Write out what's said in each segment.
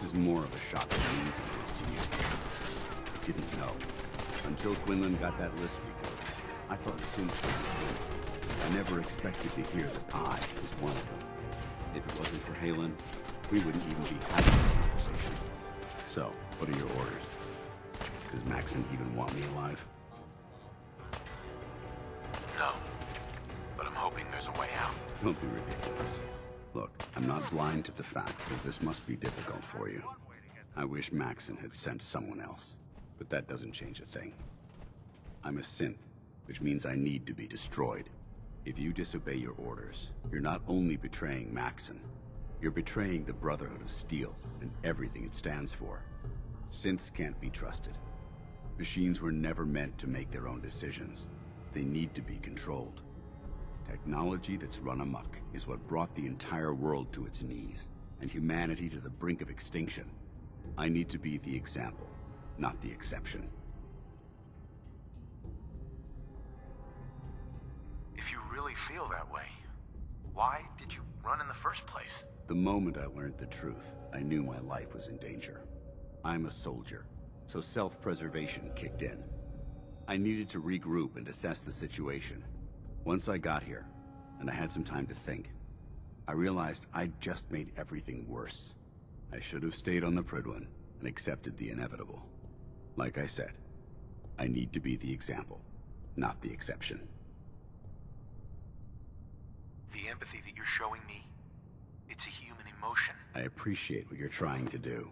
is more of a shock to me than it is to you. I didn't know. Until Quinlan got that list recorded, I thought Synth was good. I never expected to hear that I was one of them. If it wasn't for Halen, we wouldn't even be having this conversation. So, what are your orders? Does Maxon even want me alive? No. But I'm hoping there's a way out. Don't be ridiculous. Look, I'm not blind to the fact that this must be difficult for you. I wish Maxon had sent someone else, but that doesn't change a thing. I'm a synth, which means I need to be destroyed. If you disobey your orders, you're not only betraying Maxon, you're betraying the Brotherhood of Steel and everything it stands for. Synths can't be trusted. Machines were never meant to make their own decisions. They need to be controlled. Technology that's run amok is what brought the entire world to its knees, and humanity to the brink of extinction. I need to be the example, not the exception. If you really feel that way, why did you run in the first place? The moment I learned the truth, I knew my life was in danger. I'm a soldier, so self-preservation kicked in. I needed to regroup and assess the situation. Once I got here, and I had some time to think, I realized I'd just made everything worse. I should have stayed on the Prydwen and accepted the inevitable. Like I said, I need to be the example, not the exception. The empathy that you're showing me, it's a human emotion. I appreciate what you're trying to do,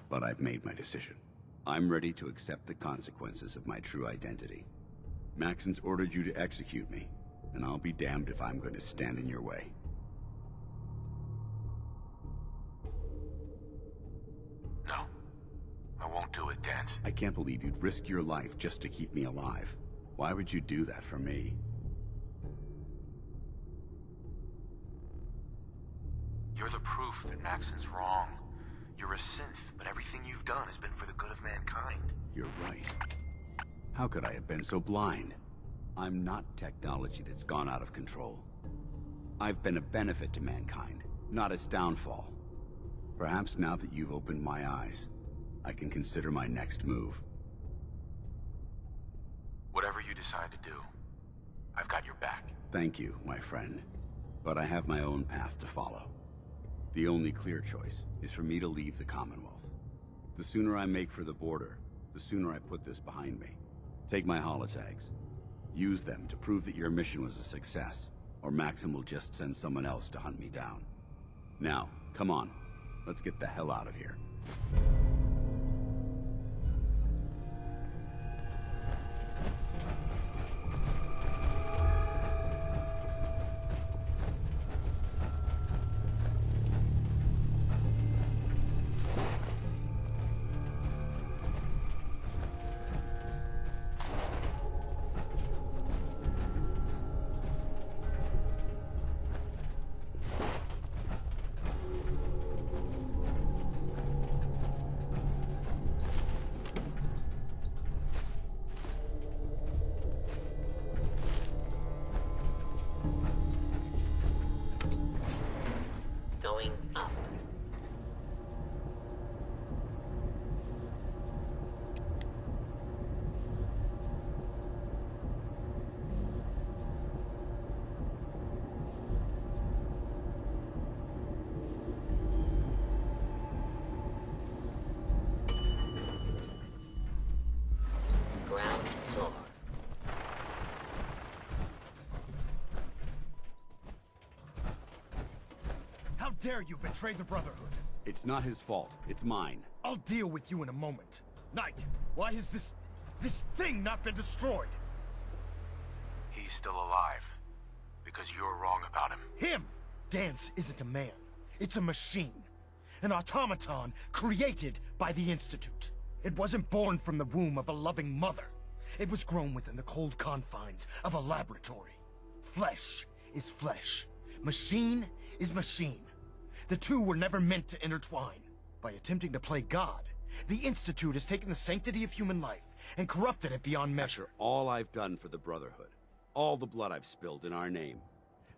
but I've made my decision. I'm ready to accept the consequences of my true identity. Maxon's ordered you to execute me, and I'll be damned if I'm going to stand in your way. No. I won't do it, Danse. I can't believe you'd risk your life just to keep me alive. Why would you do that for me? You're the proof that Maxon's wrong. You're a synth, but everything you've done has been for the good of mankind. You're right. How could I have been so blind? I'm not technology that's gone out of control. I've been a benefit to mankind, not its downfall. Perhaps now that you've opened my eyes, I can consider my next move. Whatever you decide to do, I've got your back. Thank you, my friend. But I have my own path to follow. The only clear choice is for me to leave the Commonwealth. The sooner I make for the border, the sooner I put this behind me. Take my holotags. Use them to prove that your mission was a success, or Maxon will just send someone else to hunt me down. Now, come on. Let's get the hell out of here. Going up. Ground floor. How dare you betray the Brotherhood? It's not his fault. It's mine. I'll deal with you in a moment. Knight, why has this thing not been destroyed? He's still alive. Because you're wrong about him. Him! Danse isn't a man. It's a machine. An automaton created by the Institute. It wasn't born from the womb of a loving mother. It was grown within the cold confines of a laboratory. Flesh is flesh. Machine is machine. The two were never meant to intertwine. By attempting to play God, the Institute has taken the sanctity of human life and corrupted it beyond measure. After all I've done for the Brotherhood, all the blood I've spilled in our name,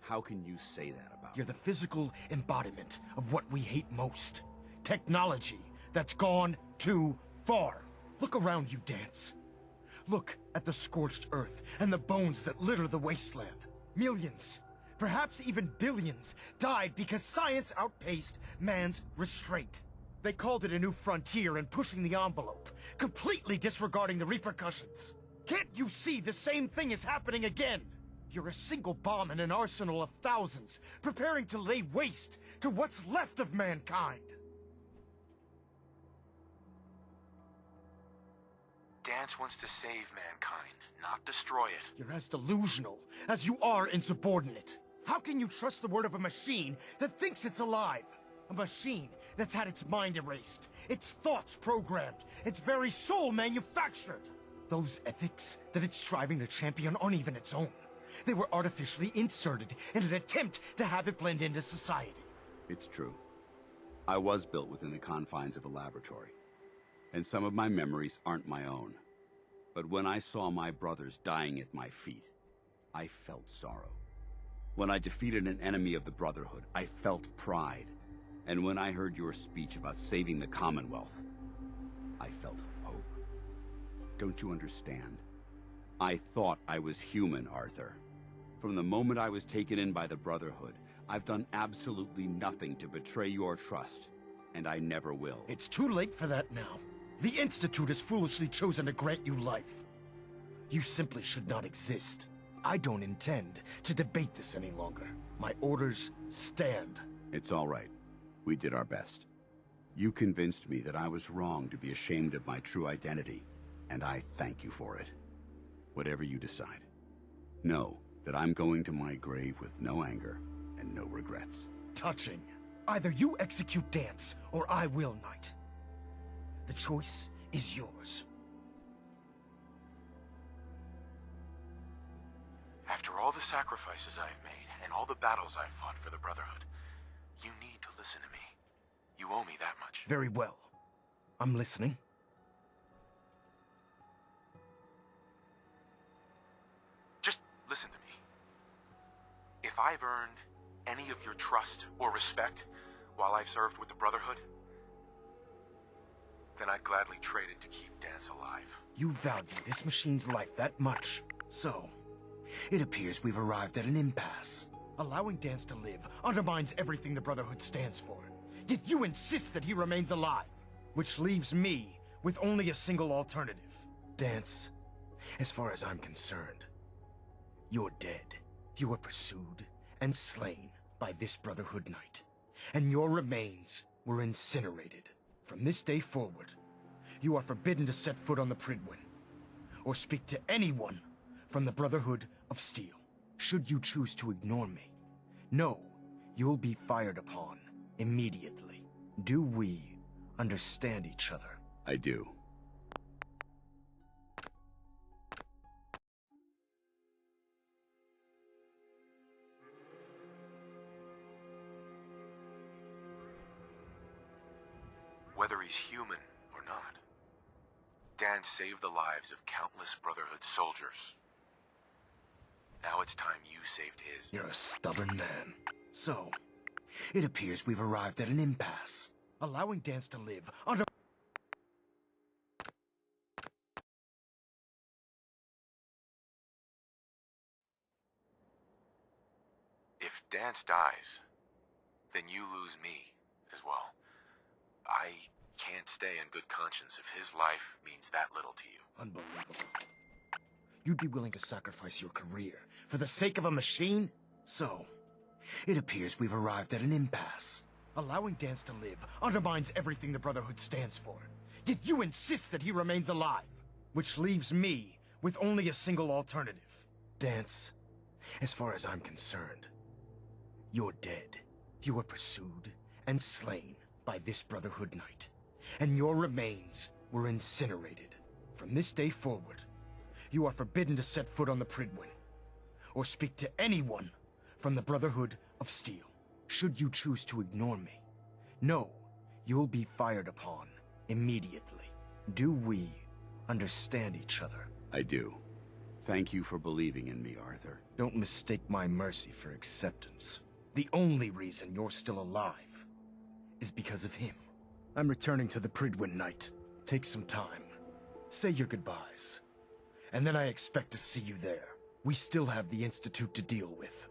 how can you say that about You're me? the physical embodiment of what we hate most. technology that's gone too far. Look around you, Dance. Look at the scorched earth and the bones that litter the wasteland. Millions, perhaps even billions, died because science outpaced man's restraint. They called it a new frontier and pushing the envelope, completely disregarding the repercussions. Can't you see the same thing is happening again? You're a single bomb in an arsenal of thousands, preparing to lay waste to what's left of mankind. Dance wants to save mankind, not destroy it. You're as delusional as you are insubordinate. How can you trust the word of a machine that thinks it's alive? A machine that's had its mind erased, its thoughts programmed, its very soul manufactured. Those ethics that it's striving to champion aren't even its own. They were artificially inserted in an attempt to have it blend into society. It's true. I was built within the confines of a laboratory, and some of my memories aren't my own. But when I saw my brothers dying at my feet, I felt sorrow. When I defeated an enemy of the Brotherhood, I felt pride. And when I heard your speech about saving the Commonwealth, I felt hope. Don't you understand? I thought I was human, Arthur. From the moment I was taken in by the Brotherhood, I've done absolutely nothing to betray your trust, and I never will. It's too late for that now. The Institute has foolishly chosen to grant you life. You simply should not exist. I don't intend to debate this any longer. My orders stand. It's all right. We did our best. You convinced me that I was wrong to be ashamed of my true identity, and I thank you for it. Whatever you decide, know that I'm going to my grave with no anger and no regrets. Touching. Either you execute Dance, or I will, Knight. The choice is yours. After all the sacrifices I've made and all the battles I've fought for the Brotherhood, you need to listen to me. You owe me that much. Very well. I'm listening. Just listen to me. If I've earned any of your trust or respect while I've served with the Brotherhood, then I'd gladly trade it to keep Dance alive. You value this machine's life that much. So, it appears we've arrived at an impasse. Allowing Dance to live undermines everything the Brotherhood stands for. Yet you insist that he remains alive. Which leaves me with only a single alternative. Dance, as far as I'm concerned, you're dead. You were pursued and slain by this Brotherhood Knight. And your remains were incinerated. From this day forward, you are forbidden to set foot on the Prydwen, or speak to anyone from the Brotherhood of Steel. Should you choose to ignore me, know you'll be fired upon immediately. Do we understand each other? I do. Whether he's human or not, Dance saved the lives of countless Brotherhood soldiers. Now it's time you saved his. You're a stubborn man. So, it appears we've arrived at an impasse. Allowing Dance to live under... If Dance dies, then you lose me as well. I can't stay in good conscience if his life means that little to you. Unbelievable. You'd be willing to sacrifice your career for the sake of a machine? So, it appears we've arrived at an impasse. Allowing Dance to live undermines everything the Brotherhood stands for. Yet you insist that he remains alive. Which leaves me with only a single alternative. Dance, as far as I'm concerned, you're dead. You were pursued and slain by this Brotherhood Knight, and your remains were incinerated. From this day forward, you are forbidden to set foot on the Prydwen, or speak to anyone from the Brotherhood of Steel. Should you choose to ignore me, know you'll be fired upon immediately. Do we understand each other? I do. Thank you for believing in me, Arthur. Don't mistake my mercy for acceptance. The only reason you're still alive is because of him. I'm returning to the Prydwen Night. Take some time. Say your goodbyes. And then I expect to see you there. We still have the Institute to deal with.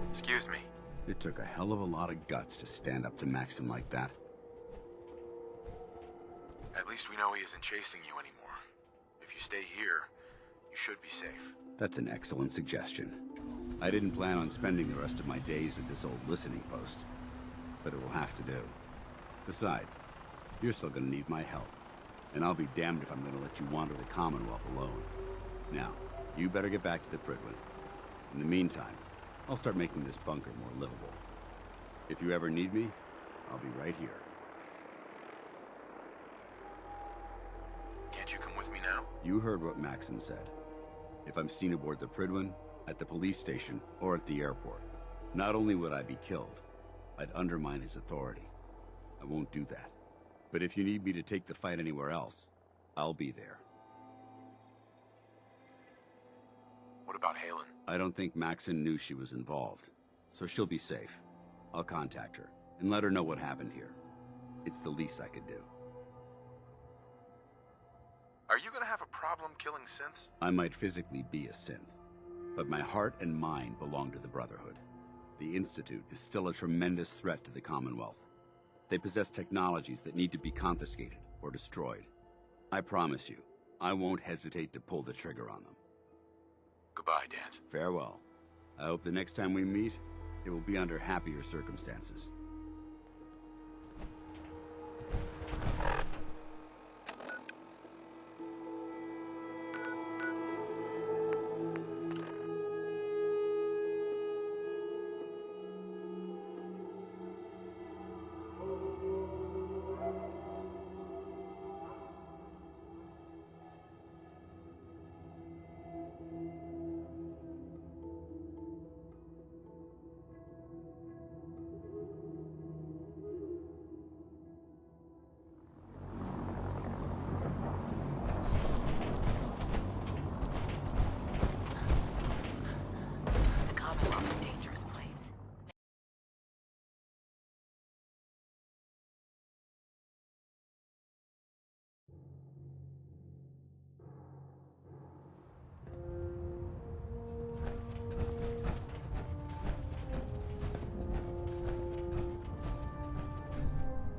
Excuse me. It took a hell of a lot of guts to stand up to Maxon like that. At least we know he isn't chasing you anymore. If you stay here, you should be safe. That's an excellent suggestion. I didn't plan on spending the rest of my days at this old listening post, but it will have to do. Besides, you're still gonna need my help, and I'll be damned if I'm gonna let you wander the Commonwealth alone. Now, you better get back to the Prydwen. In the meantime, I'll start making this bunker more livable. If you ever need me, I'll be right here. Can't you come with me now? You heard what Maxon said. If I'm seen aboard the Prydwen, at the police station, or at the airport, not only would I be killed, I'd undermine his authority. I won't do that. But if you need me to take the fight anywhere else, I'll be there. What about Halen? I don't think Maxon knew she was involved, so she'll be safe. I'll contact her, and let her know what happened here. It's the least I could do. Are you gonna have a problem killing synths? I might physically be a synth, but my heart and mind belong to the Brotherhood. The Institute is still a tremendous threat to the Commonwealth. They possess technologies that need to be confiscated or destroyed. I promise you, I won't hesitate to pull the trigger on them. Goodbye, Danse. Farewell. I hope the next time we meet, it will be under happier circumstances. The Commonwealth's a dangerous place.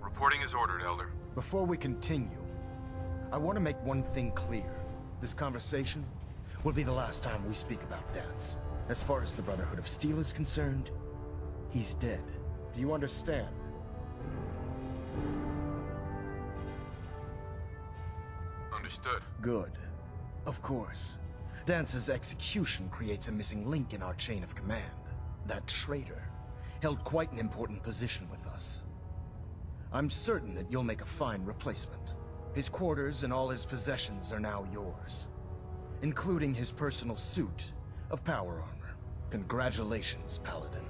Reporting is ordered, Elder. Before we continue, I want to make one thing clear. This conversation will be the last time we speak about Danse. As far as the Brotherhood of Steel is concerned, he's dead. Do you understand? Understood. Good. Of course. Dance's execution creates a missing link in our chain of command. That traitor held quite an important position with us. I'm certain that you'll make a fine replacement. His quarters and all his possessions are now yours, including his personal suit of power armor. Congratulations, Paladin.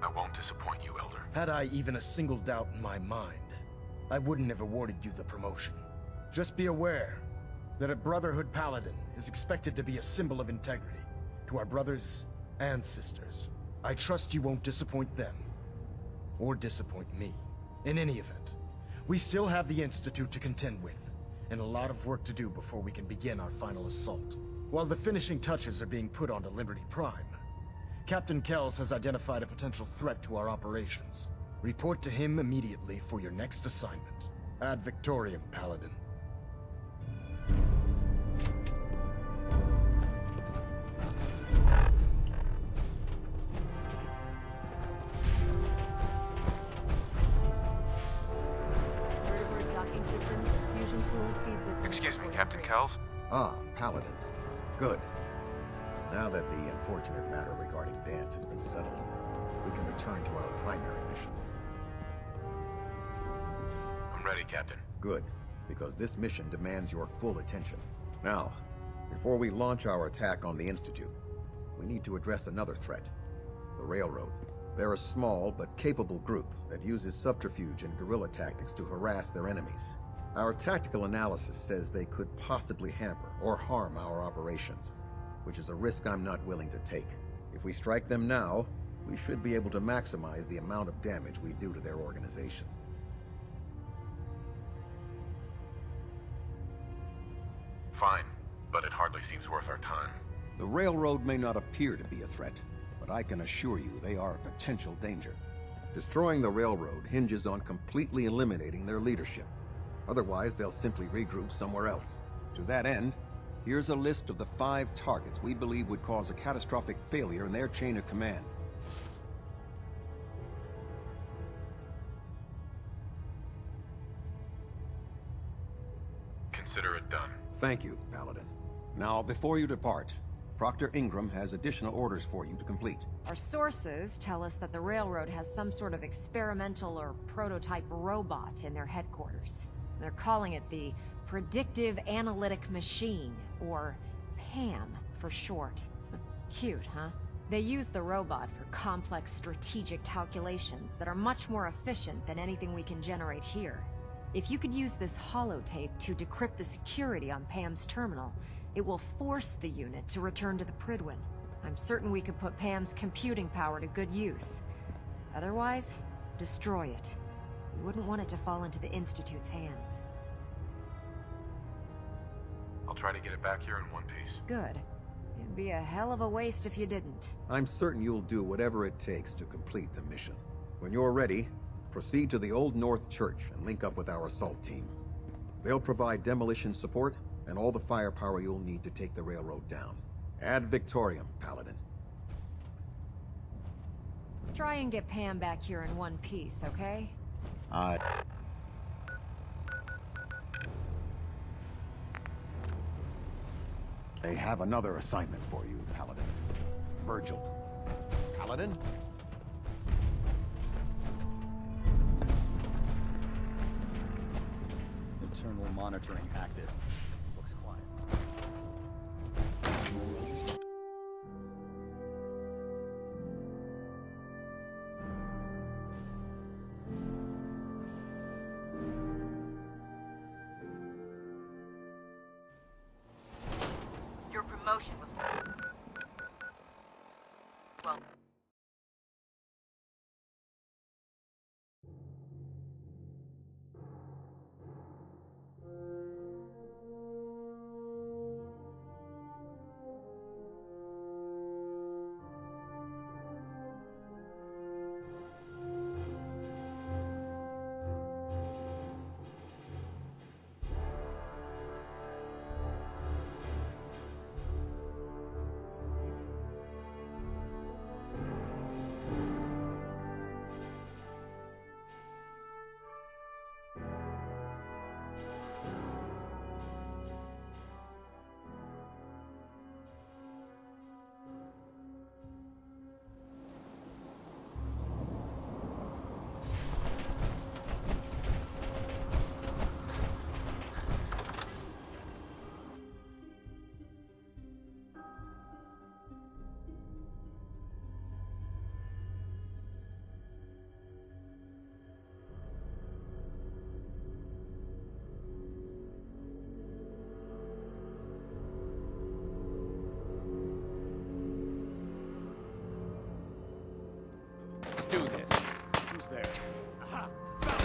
I won't disappoint you, Elder. Had I even a single doubt in my mind, I wouldn't have awarded you the promotion. Just be aware that a Brotherhood Paladin is expected to be a symbol of integrity to our brothers and sisters. I trust you won't disappoint them, or disappoint me. In any event, we still have the Institute to contend with, and a lot of work to do before we can begin our final assault. While the finishing touches are being put onto Liberty Prime, Captain Kells has identified a potential threat to our operations. Report to him immediately for your next assignment. Ad Victoriam, Paladin. Vertebrate docking systems and fusion fluid feed systems. Excuse me, report Captain upgrade. Kells? Ah, Paladin. Good. Now that the unfortunate matter regarding Danse has been settled, we can return to our primary mission. I'm ready, Captain. Good, because this mission demands your full attention. Now, before we launch our attack on the Institute, we need to address another threat. The Railroad. They're a small but capable group that uses subterfuge and guerrilla tactics to harass their enemies. Our tactical analysis says they could possibly hamper or harm our operations, which is a risk I'm not willing to take. If we strike them now, we should be able to maximize the amount of damage we do to their organization. Fine, but it hardly seems worth our time. The railroad may not appear to be a threat, but I can assure you they are a potential danger. Destroying the railroad hinges on completely eliminating their leadership. Otherwise, they'll simply regroup somewhere else. To that end, here's a list of the 5 targets we believe would cause a catastrophic failure in their chain of command. Consider it done. Thank you, Paladin. Now, before you depart, Proctor Ingram has additional orders for you to complete. Our sources tell us that the railroad has some sort of experimental or prototype robot in their headquarters. They're calling it the Predictive Analytic Machine, or PAM for short. Cute, huh? They use the robot for complex strategic calculations that are much more efficient than anything we can generate here. If you could use this holotape to decrypt the security on Pam's terminal, it will force the unit to return to the Prydwen. I'm certain we could put Pam's computing power to good use. Otherwise, destroy it. We wouldn't want it to fall into the Institute's hands. I'll try to get it back here in one piece. Good. It'd be a hell of a waste if you didn't. I'm certain you'll do whatever it takes to complete the mission. When you're ready, proceed to the Old North Church and link up with our assault team. They'll provide demolition support and all the firepower you'll need to take the railroad down. Ad Victoriam, Paladin. Try and get Pam back here in one piece, okay? They have another assignment for you, Paladin. Virgil. Paladin? Internal monitoring active. Looks quiet. Your promotion was... Well... Do this. Who's there? Aha! Found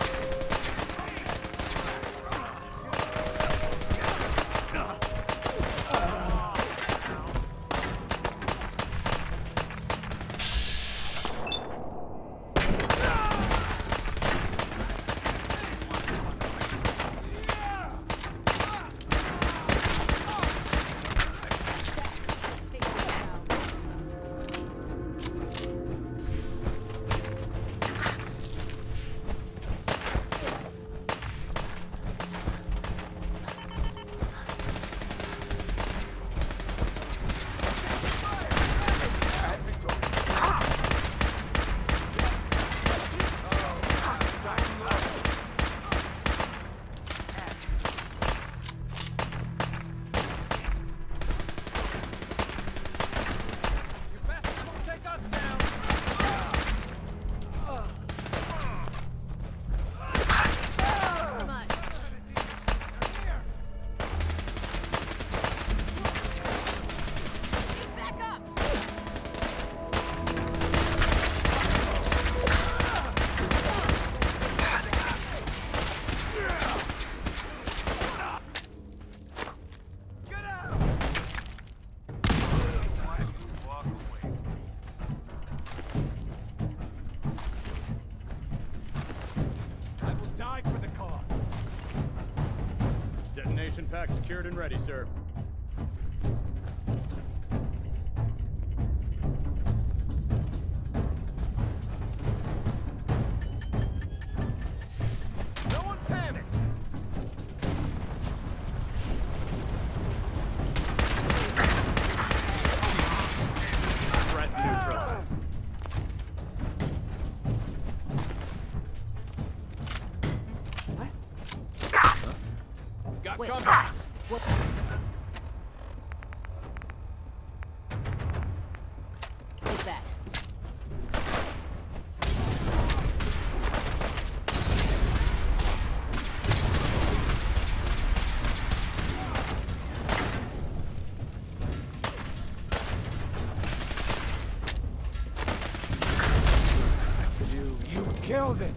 Mission pack secured and ready, sir. No one panic! Threat neutralized. Got Wait. company. What's that? You killed it!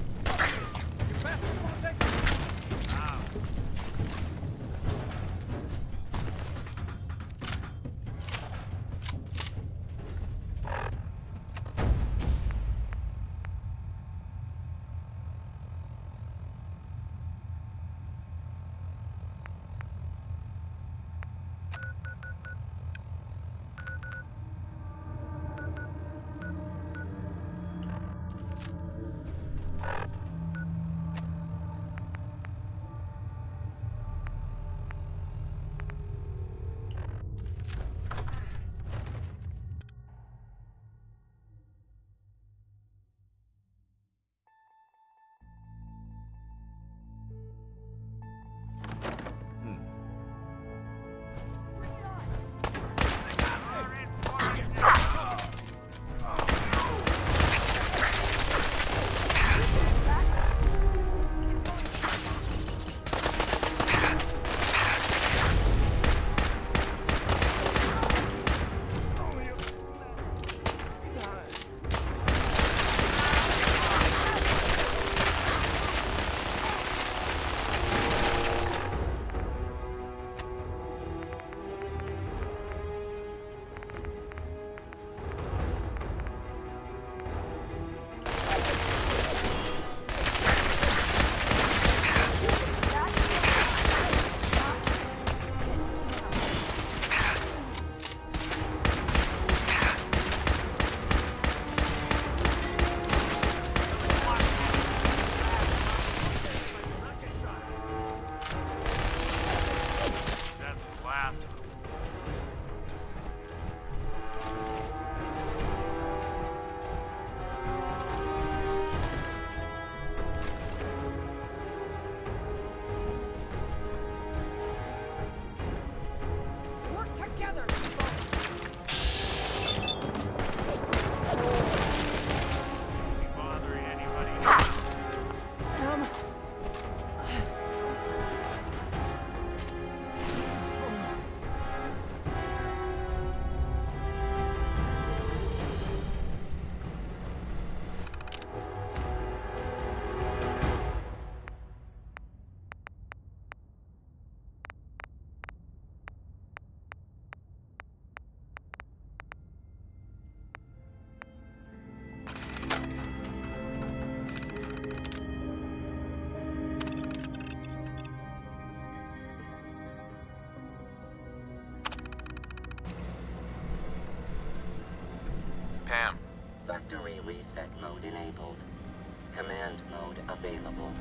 Pam, Factory reset mode enabled. Command mode available.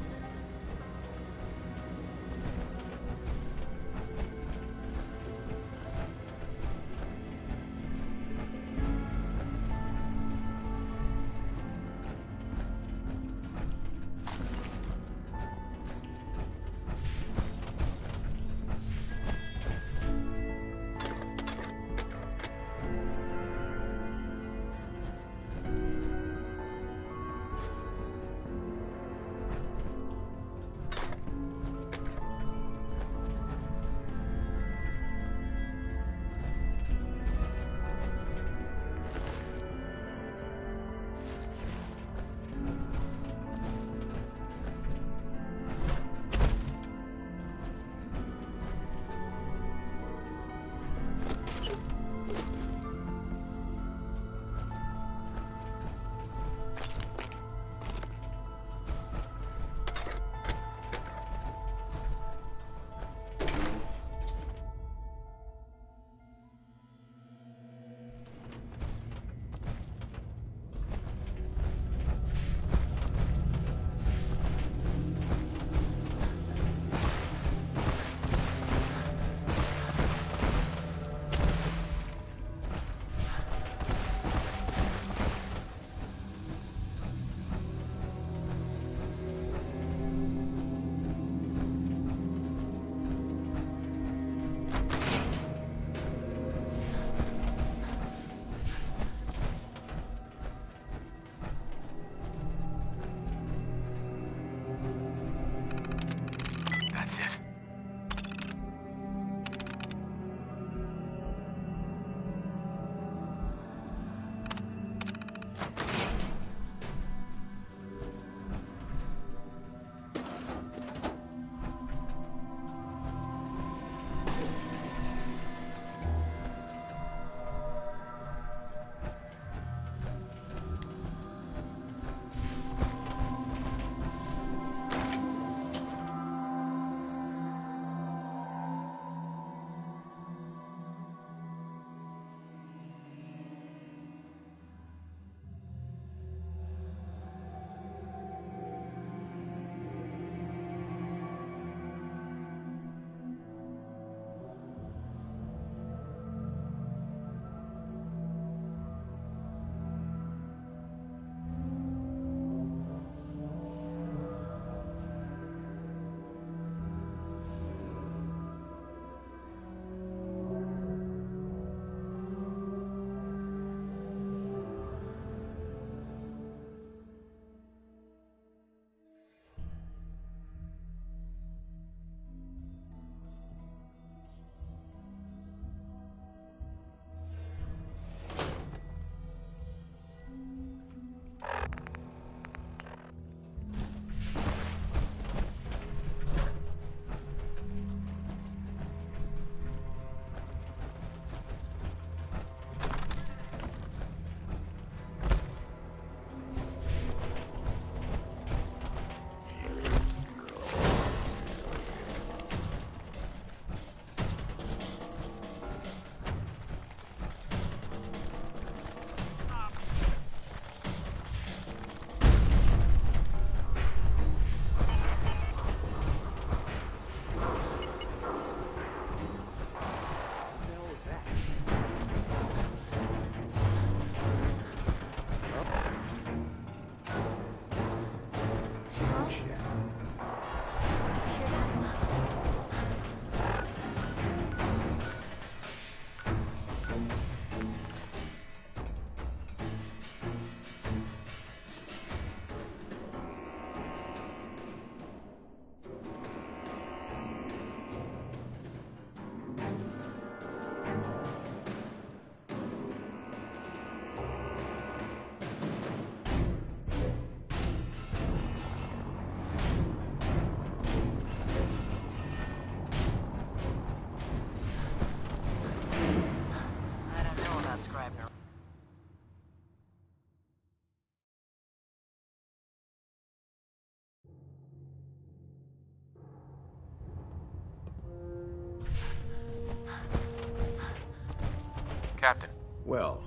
Captain. Well,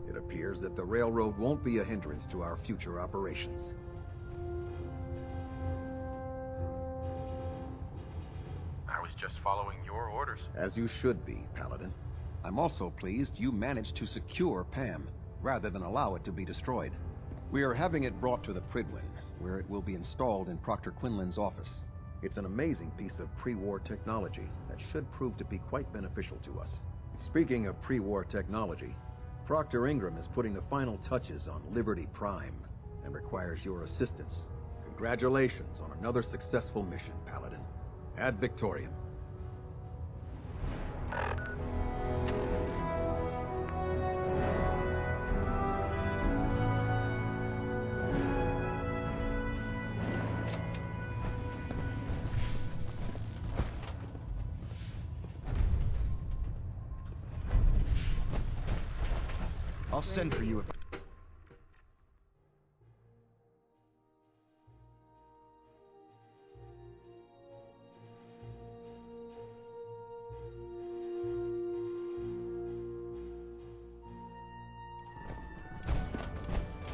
it appears that the railroad won't be a hindrance to our future operations. I was just following your orders. As you should be, Paladin. I'm also pleased you managed to secure Pam, rather than allow it to be destroyed. We are having it brought to the Prydwen, where it will be installed in Proctor Quinlan's office. It's an amazing piece of pre-war technology that should prove to be quite beneficial to us. Speaking of pre-war technology, Proctor Ingram is putting the final touches on Liberty Prime and requires your assistance. Congratulations on another successful mission, Paladin. Ad Victoriam. I'll send for you if...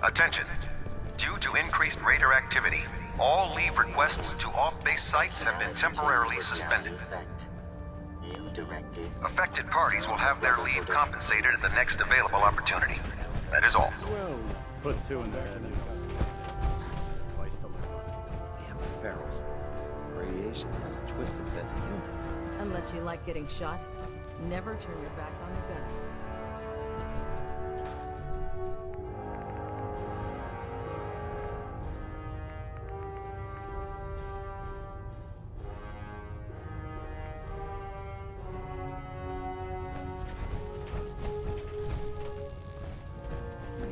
Attention. Due to increased raider activity, all leave requests to off-base sites have been temporarily suspended. New directive. Affected parties will have their leave compensated at the next available opportunity. That is all. Well, put two in the head and it's place to live. Damn ferals. Radiation has a twisted sense of humor. Unless you like getting shot, never turn your back on the gun.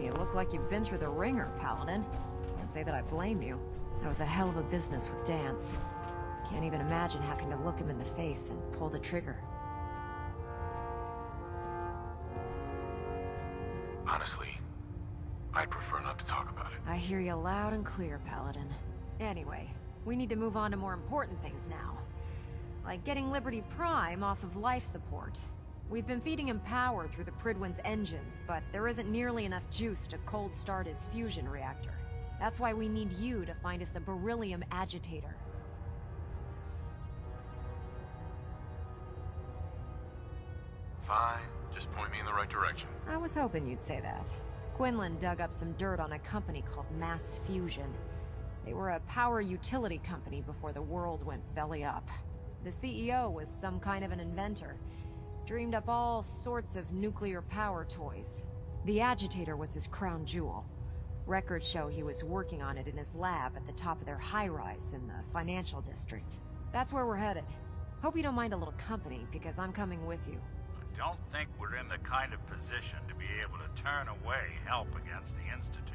You look like you've been through the ringer, Paladin. Can't say that I blame you. That was a hell of a business with Dance. Can't even imagine having to look him in the face and pull the trigger. Honestly, I'd prefer not to talk about it. I hear you loud and clear, Paladin. Anyway, we need to move on to more important things now. Like getting Liberty Prime off of life support. We've been feeding him power through the Prydwen's engines, but there isn't nearly enough juice to cold start his fusion reactor. That's why we need you to find us a beryllium agitator. Fine, just point me in the right direction. I was hoping you'd say that. Quinlan dug up some dirt on a company called Mass Fusion. They were a power utility company before the world went belly up. The CEO was some kind of an inventor. Dreamed up all sorts of nuclear power toys. The agitator was his crown jewel. Records show he was working on it in his lab at the top of their high-rise in the financial district. That's where we're headed. Hope you don't mind a little company, because I'm coming with you. I don't think we're in the kind of position to be able to turn away help against the Institute.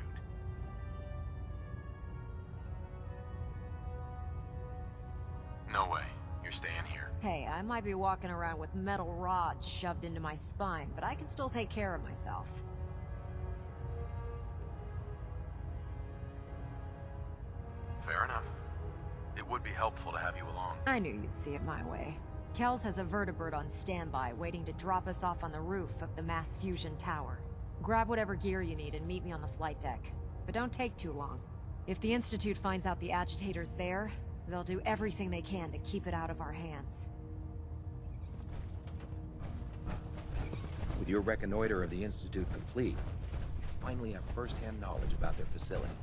No way. You're staying here. Hey, I might be walking around with metal rods shoved into my spine, but I can still take care of myself. Fair enough. It would be helpful to have you along. I knew you'd see it my way. Kells has a vertibird on standby, waiting to drop us off on the roof of the Mass Fusion Tower. Grab whatever gear you need and meet me on the flight deck. But don't take too long. If the Institute finds out the agitator's there, they'll do everything they can to keep it out of our hands. With your reconnoiter of the Institute complete, we finally have first-hand knowledge about their facility.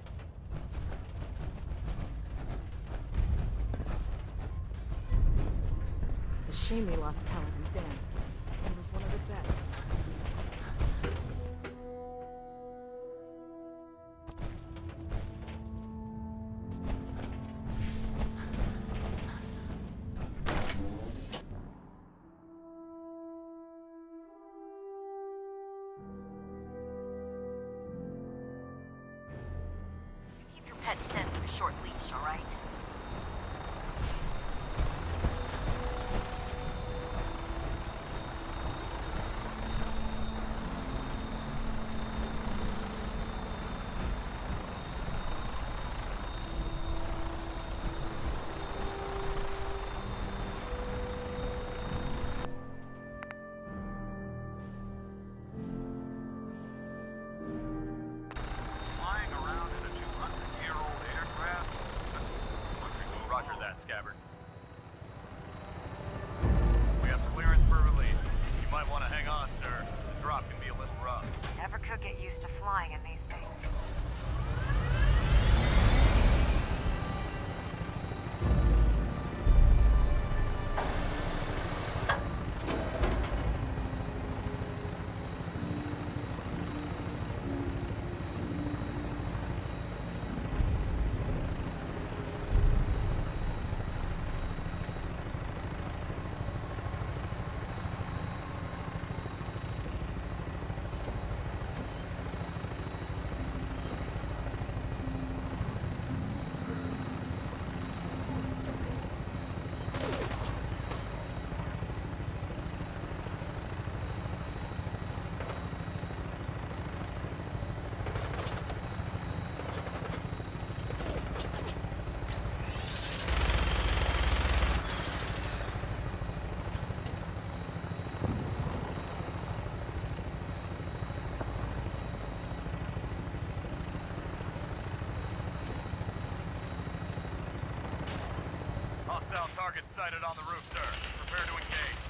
It's a shame we lost Paladin Dance. He was one of the best. Keep your pet scent with a short leash, all right? Target sighted on the roof, sir. Prepare to engage.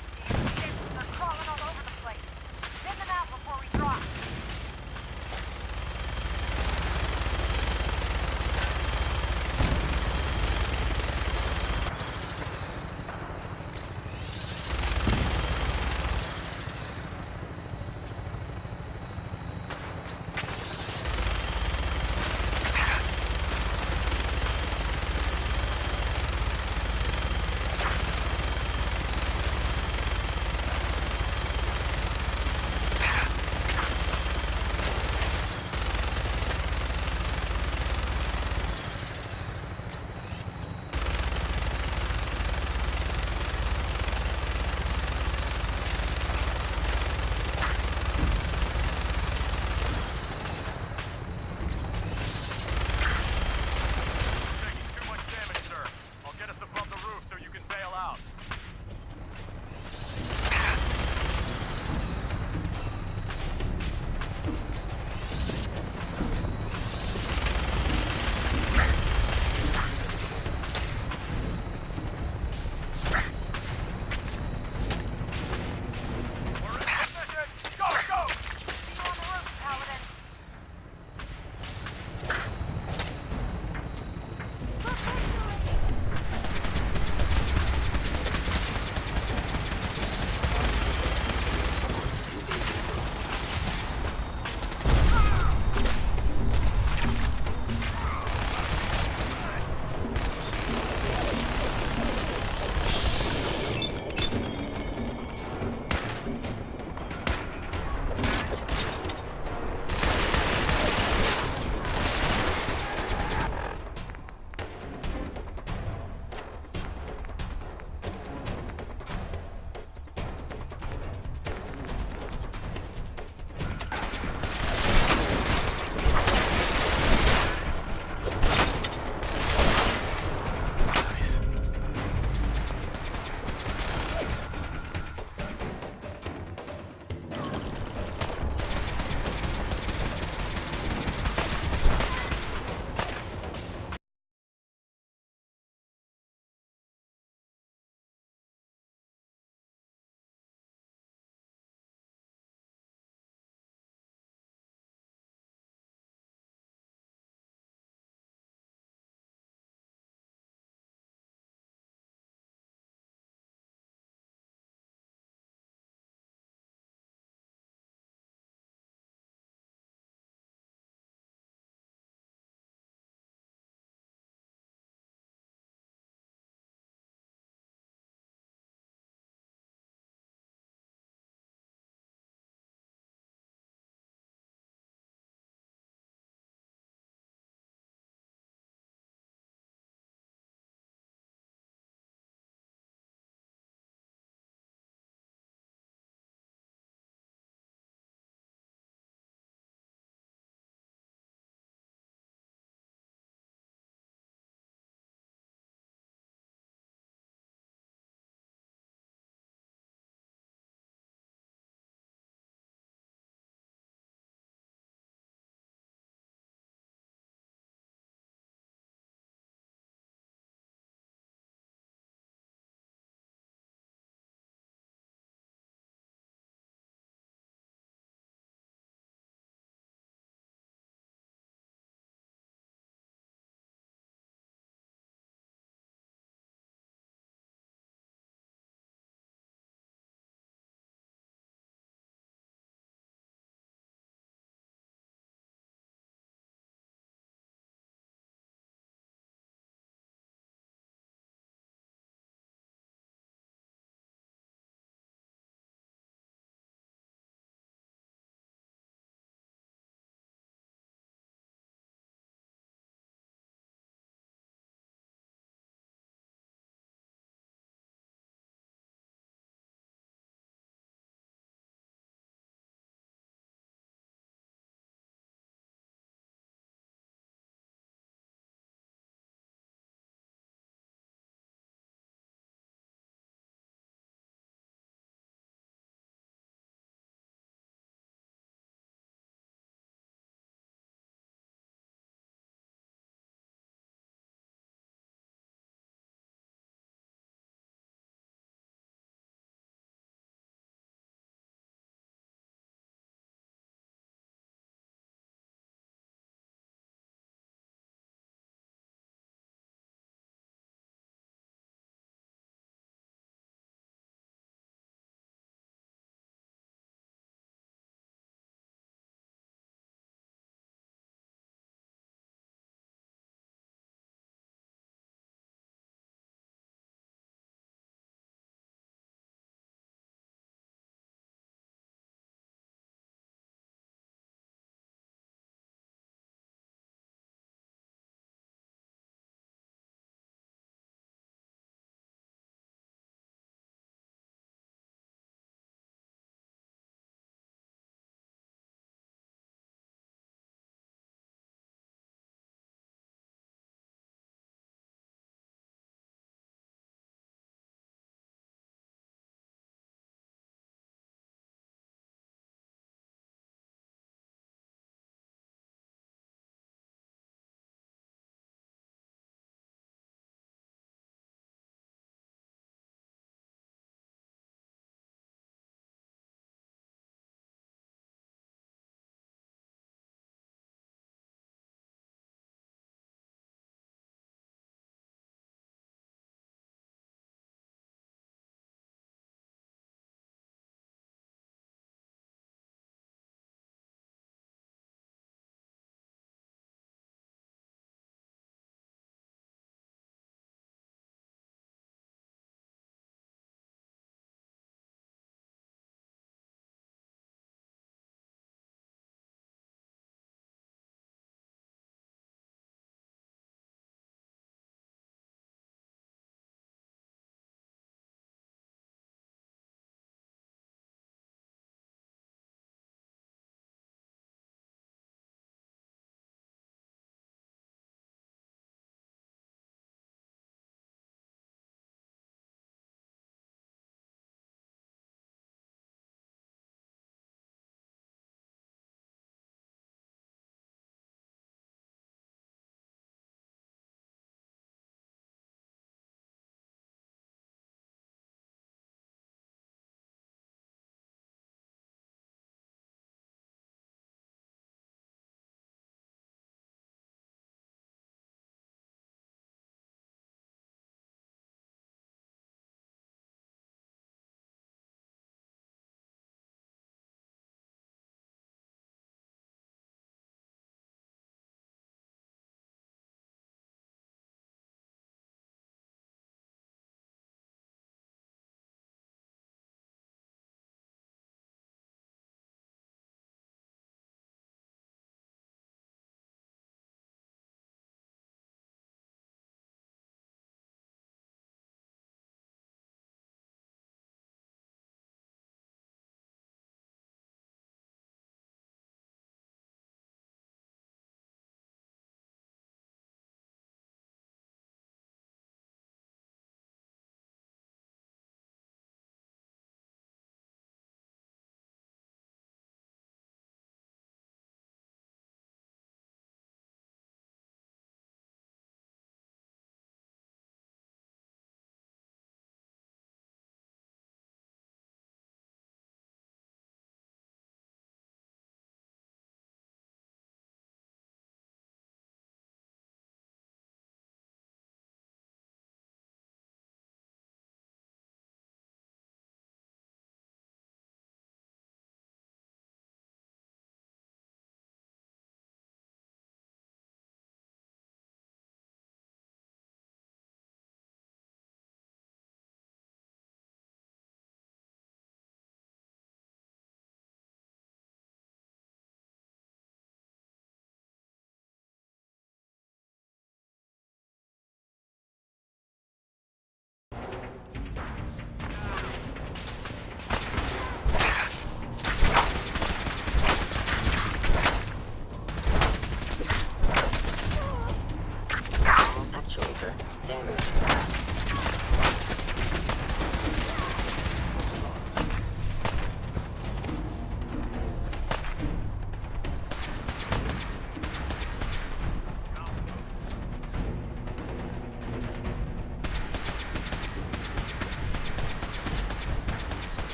They're crawling all over the place. Send them out before we drop.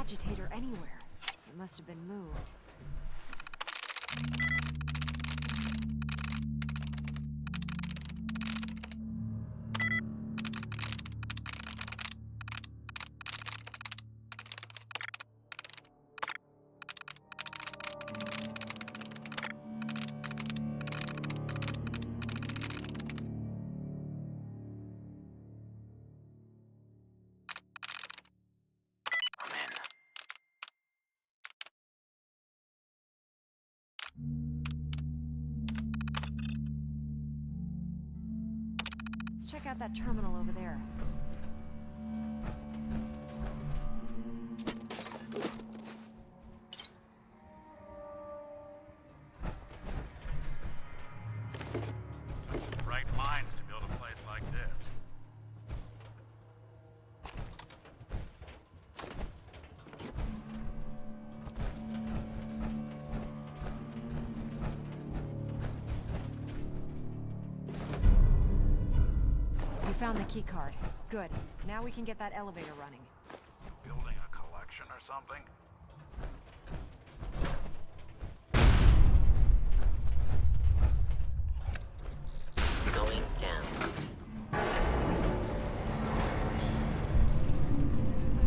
agitator anywhere. It must have been moved. Let's check out that terminal over there. Took some bright minds to build a place like this. You found the key card. Good. Now we can get that elevator running. Building a collection or something? Going down.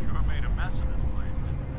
Sure made a mess of this place, didn't they?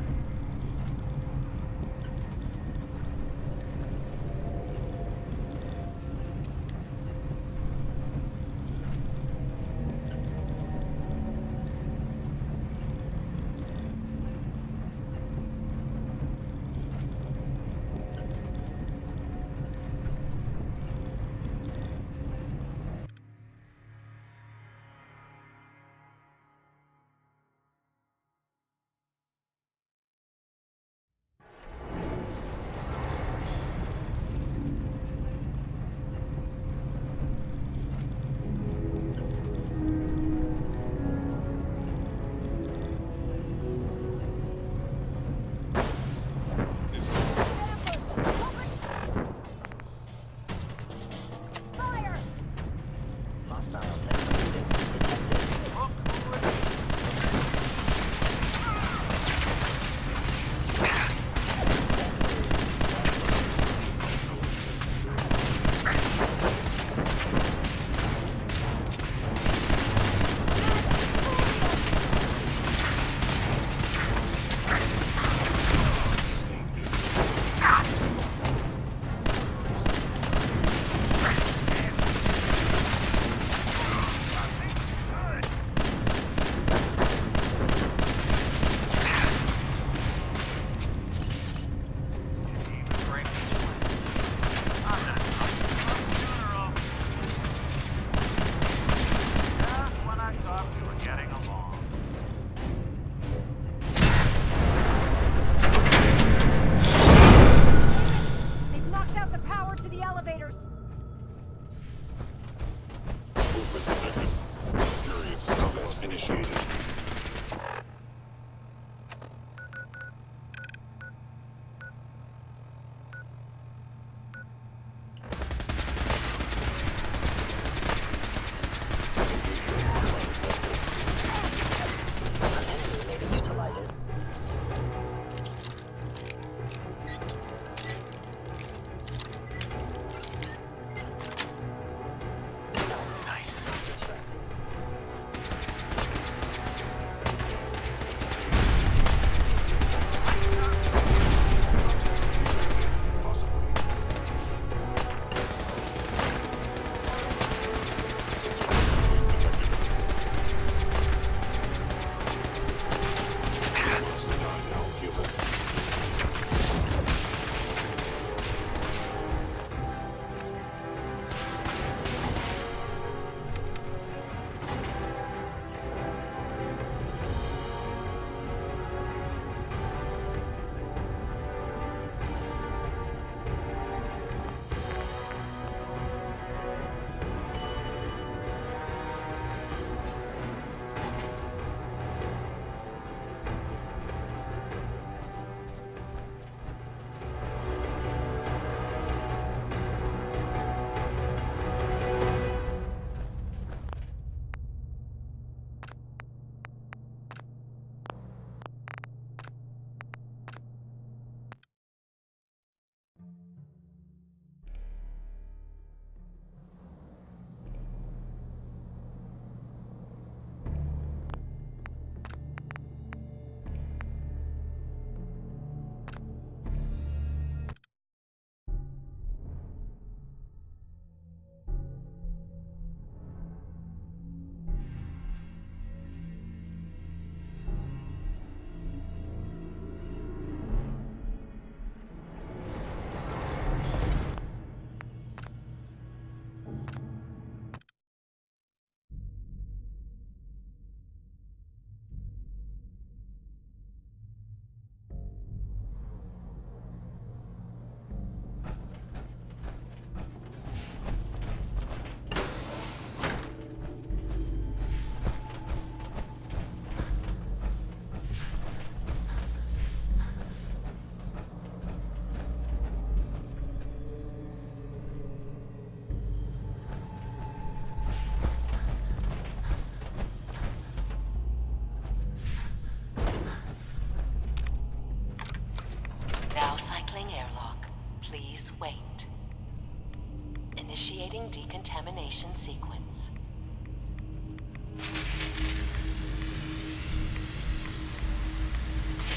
Initiating decontamination sequence.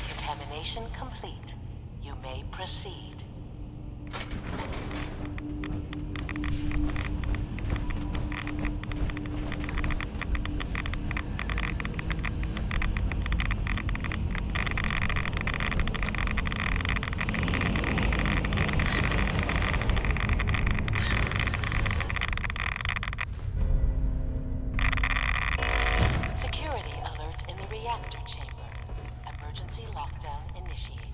Decontamination complete. You may proceed. Security alert in the reactor chamber. Emergency lockdown initiated.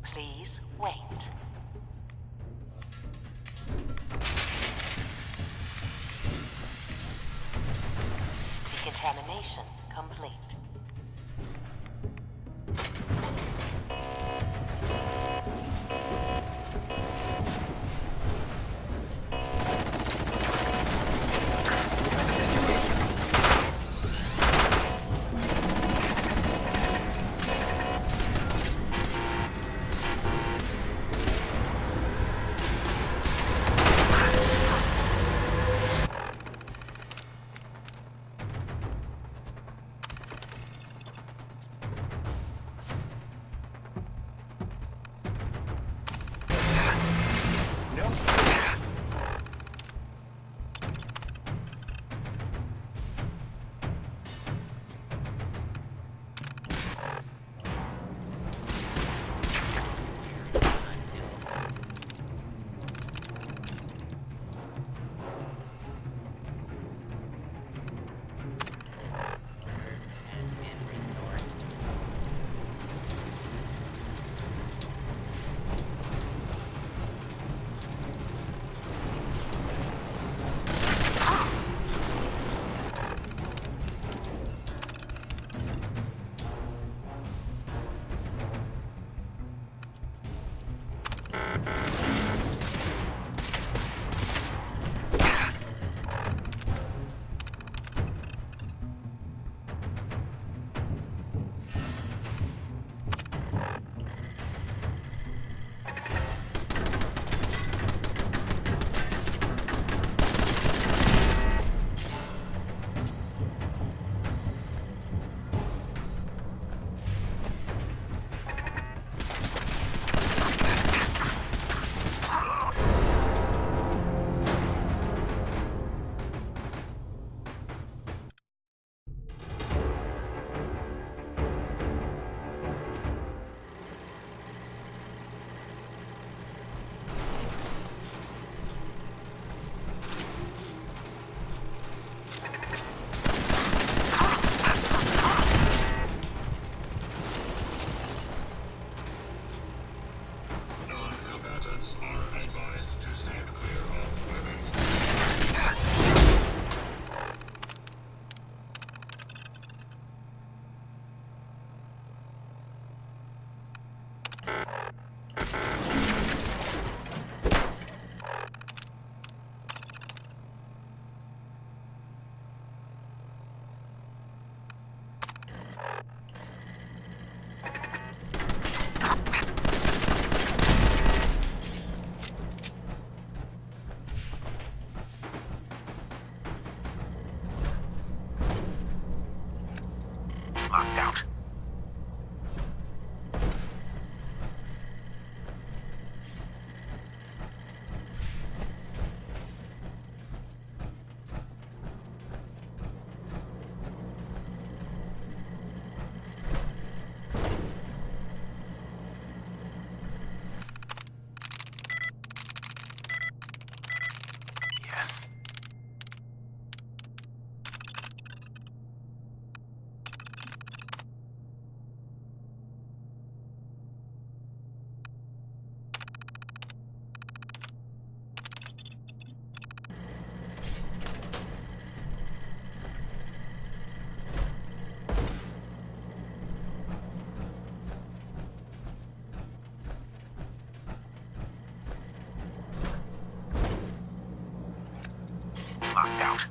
Please wait. Decontamination complete. Locked out. Yes. Locked out.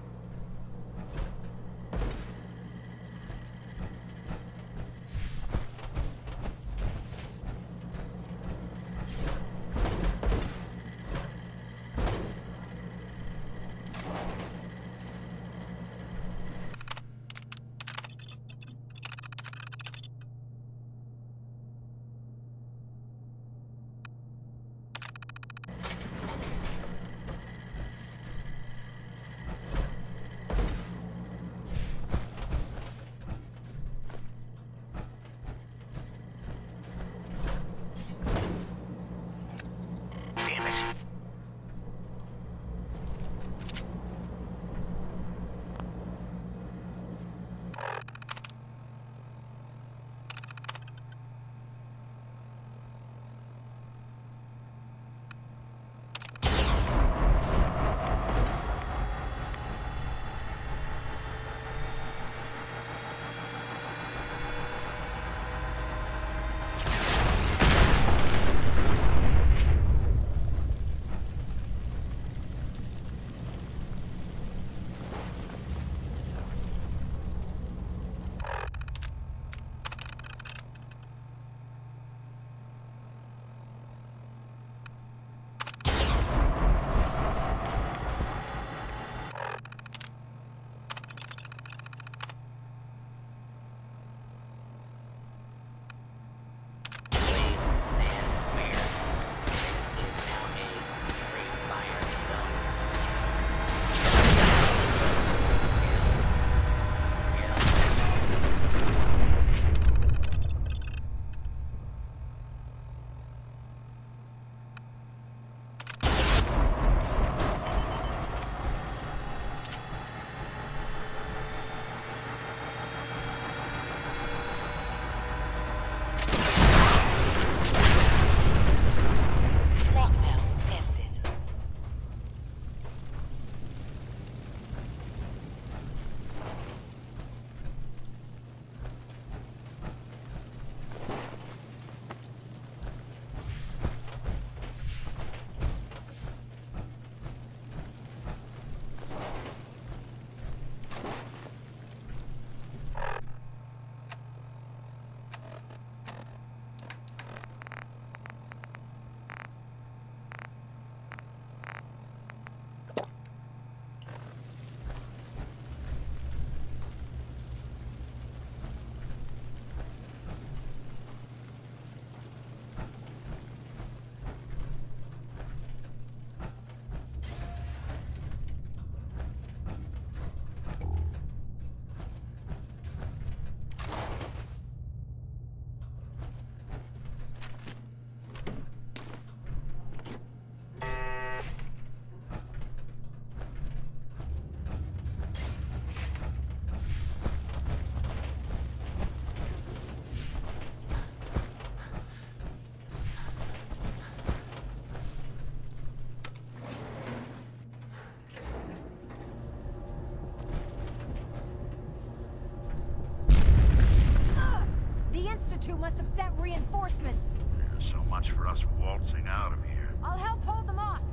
two must have sent reinforcements. Yeah, so much for us waltzing out of here. I'll help hold them off.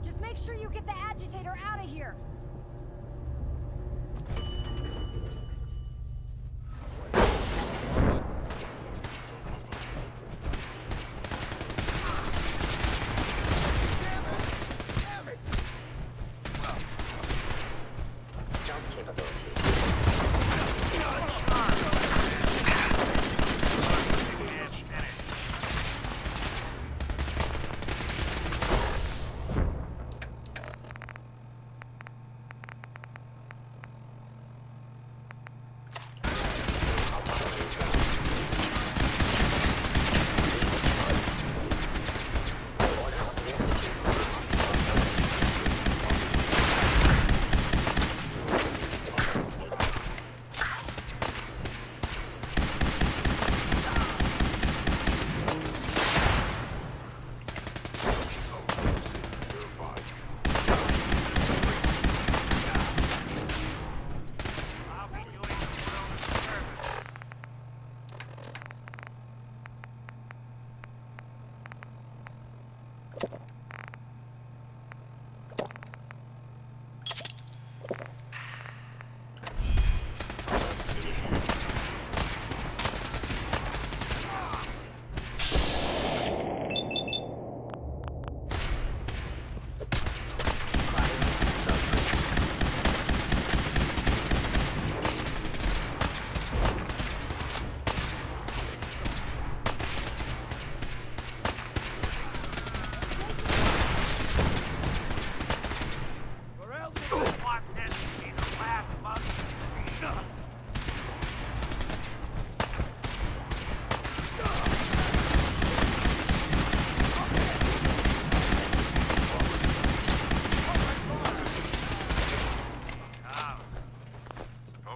Just make sure you get the agitator out of here.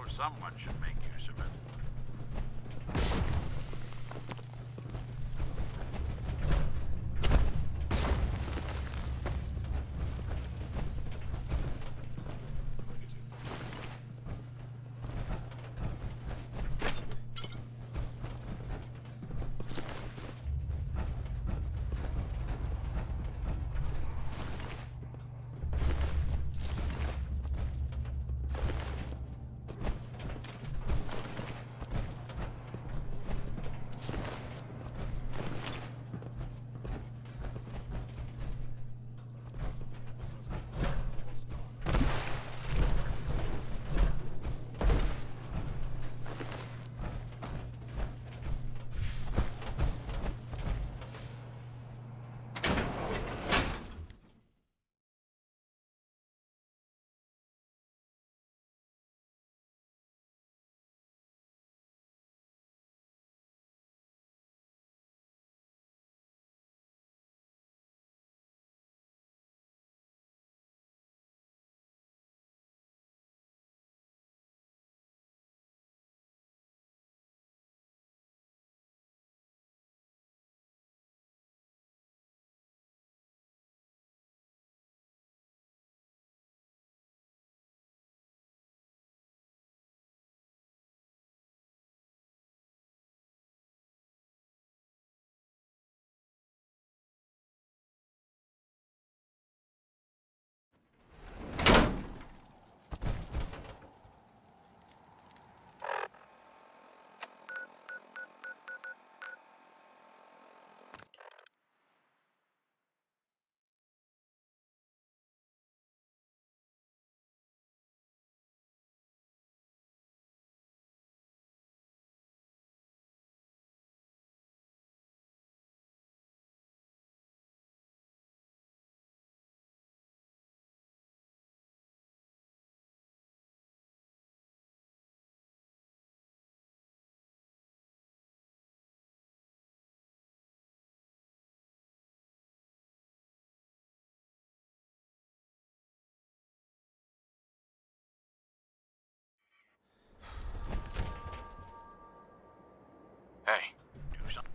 Someone should make use of it. Hey, do something.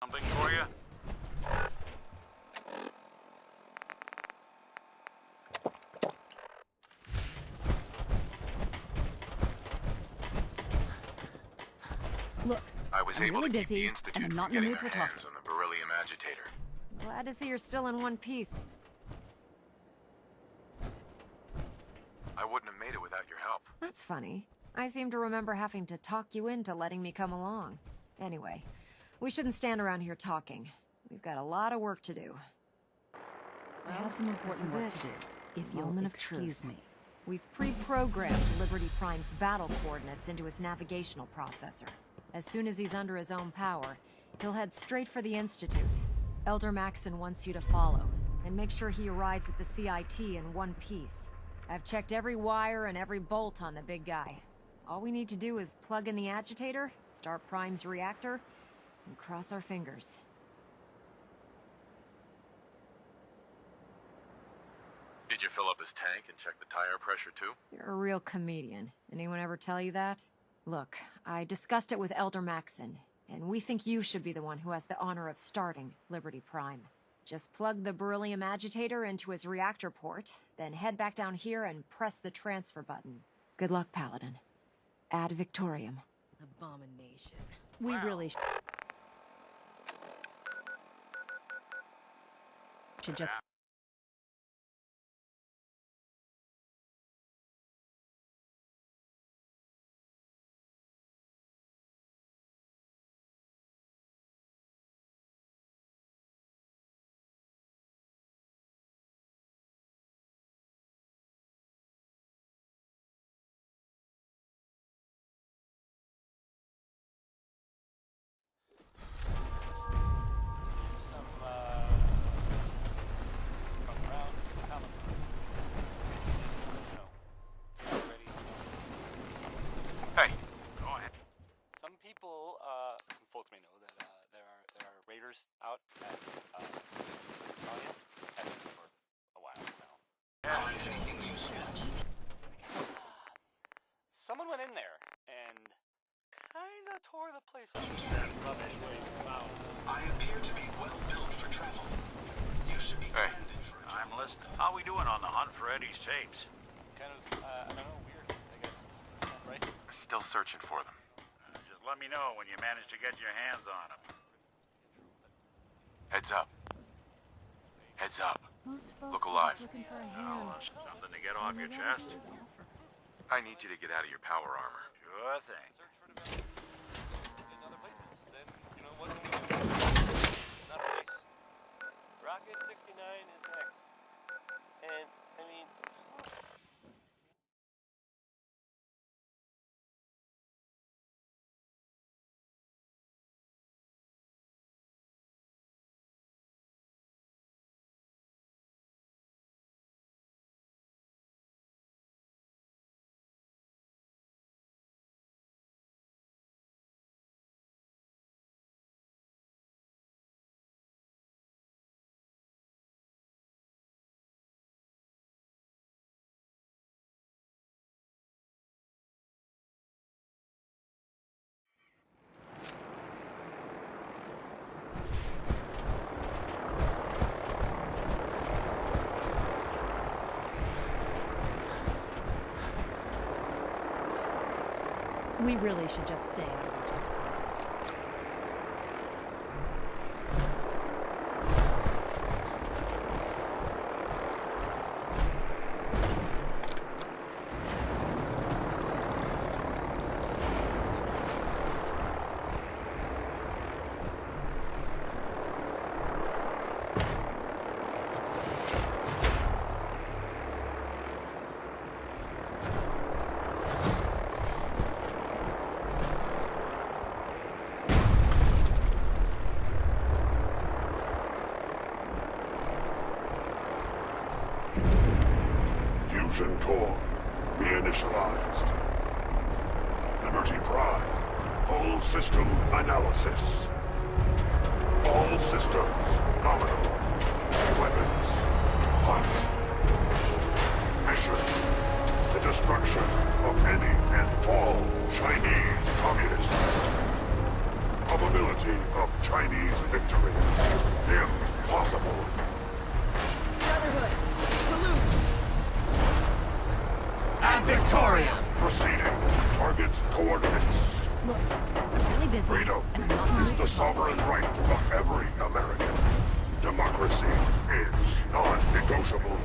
Something for you? Look, I was I'm able really to keep busy, the and Institute I'm from not in the getting mood their for talking. hands on the beryllium agitator. Glad to see you're still in one piece. I wouldn't have made it without your help. That's funny. I seem to remember having to talk you into letting me come along. Anyway, we shouldn't stand around here talking. We've got a lot of work to do. I have some important work to do. If you'll Moment of excuse truth. me. We've pre-programmed Liberty Prime's battle coordinates into his navigational processor. As soon as he's under his own power, he'll head straight for the Institute. Elder Maxon wants you to follow, and make sure he arrives at the CIT in one piece. I've checked every wire and every bolt on the big guy. All we need to do is plug in the agitator, start Prime's reactor, and cross our fingers. Did you fill up his tank and check the tire pressure too? You're a real comedian. Anyone ever tell you that? Look, I discussed it with Elder Maxon, and we think you should be the one who has the honor of starting Liberty Prime. Just plug the beryllium agitator into his reactor port, then head back down here and press the transfer button. Good luck, Paladin. Ad Victoriam. Abomination. We really should just... Hey, go ahead. Some people, some folks may know that there are raiders out at Australia. Have been for a while now. Someone went in there and kinda tore the place up. Rubbish way found. I appear to be well built for travel. You should be branded for a I'm listening. How we doing on the hunt for Eddie's tapes? Kind of, I don't know, weird, I guess. Right? Still searching for them. Just let me know when you manage to get your hands on them. Heads up. Heads up. Most folks Look are alive. just looking for a Oh, hand. something to get off your chest? I need you to get out of your power armor. Sure thing. Search for development in other places. Then, you know, what can we do? Not a race. Rocket 69 is next. And, I mean... We really should just stay out of each other's way. Fusion core reinitialized. Liberty Prime, full system analysis. All systems nominal. Weapons hot. Mission: the destruction of any and all Chinese communists. Probability of Chinese victory: impossible. Brotherhood, salute! And Victoria! Proceeding to target coordinates. Look, I'm really busy. Freedom and I'm not in the is mood the for sovereign right of every American. Democracy is non-negotiable.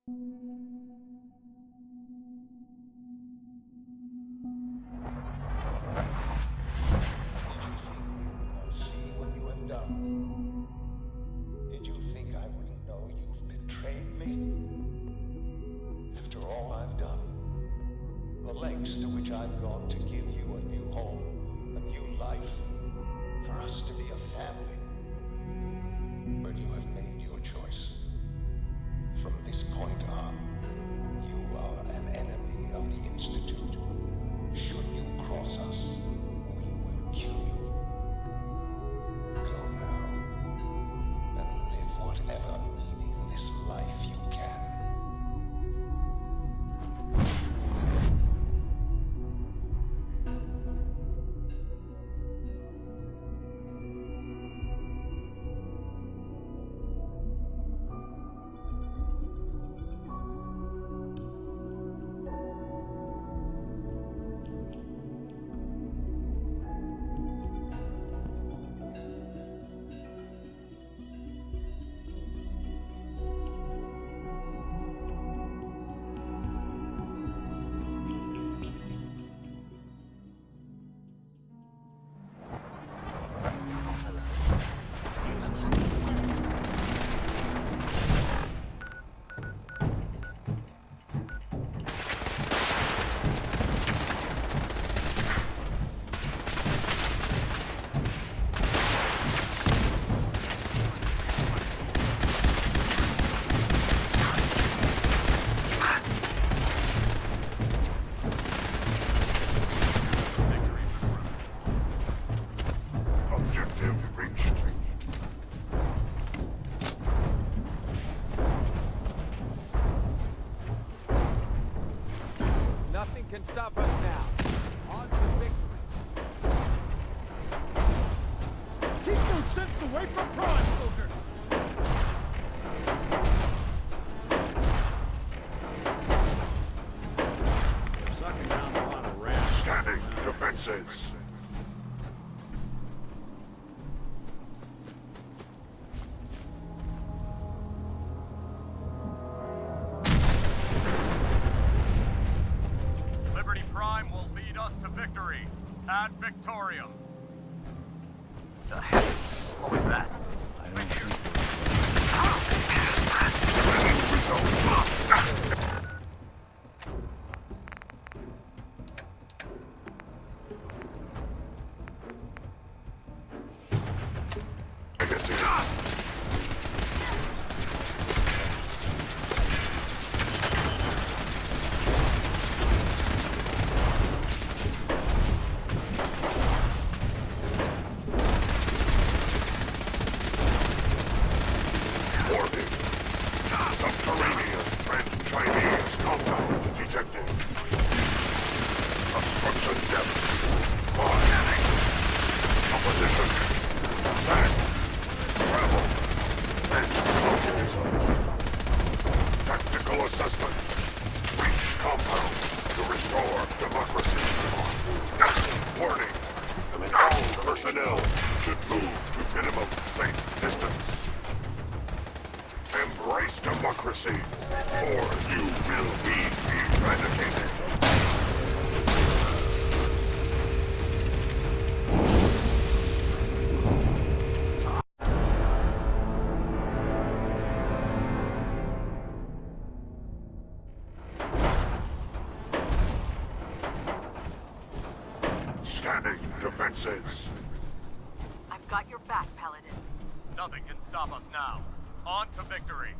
See what you have done. Did you think I wouldn't know you've betrayed me? After all I've done, the lengths to which I've gone to give you a new home, a new life, for us to be a family. But you have made your choice. From this point on, you are an enemy of the Institute. Should you cross us, we will kill you. Go now, and live whatever meaningless life you can. Objective reached. Nothing can stop us now. On to victory. Keep those synths away from Prime, soldier! Sucking down a lot of rats. Scanning defenses. Liberty Prime will lead us to victory. Ad Victorium. The heck? What was that? I don't think... Warning. Subterranean French-Chinese compound detected. Obstruction depth. 5. Opposition. Stand. Travel. And communism. Tactical assessment. Reach compound to restore democracy. Warning. All personnel should move to minimum safe distance. Embrace democracy, or you will be eradicated. Scanning defenses. I've got your back, Paladin. Nothing can stop us now. On to victory.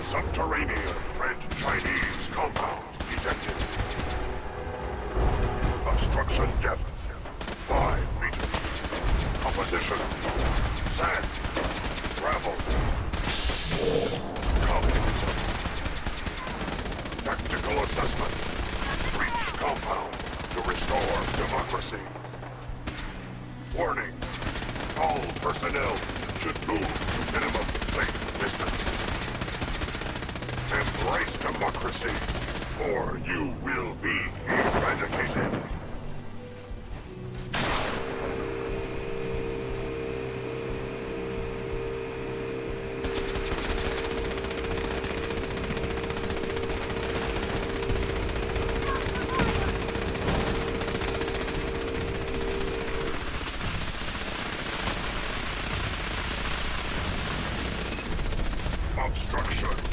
Subterranean Red Chinese compound detected. Obstruction depth 5 meters. Composition sand, gravel, communism. Tactical assessment. Breach compound to restore democracy. Warning. All personnel should move to minimum safe distance. Embrace democracy, or you will be eradicated. Obstruction.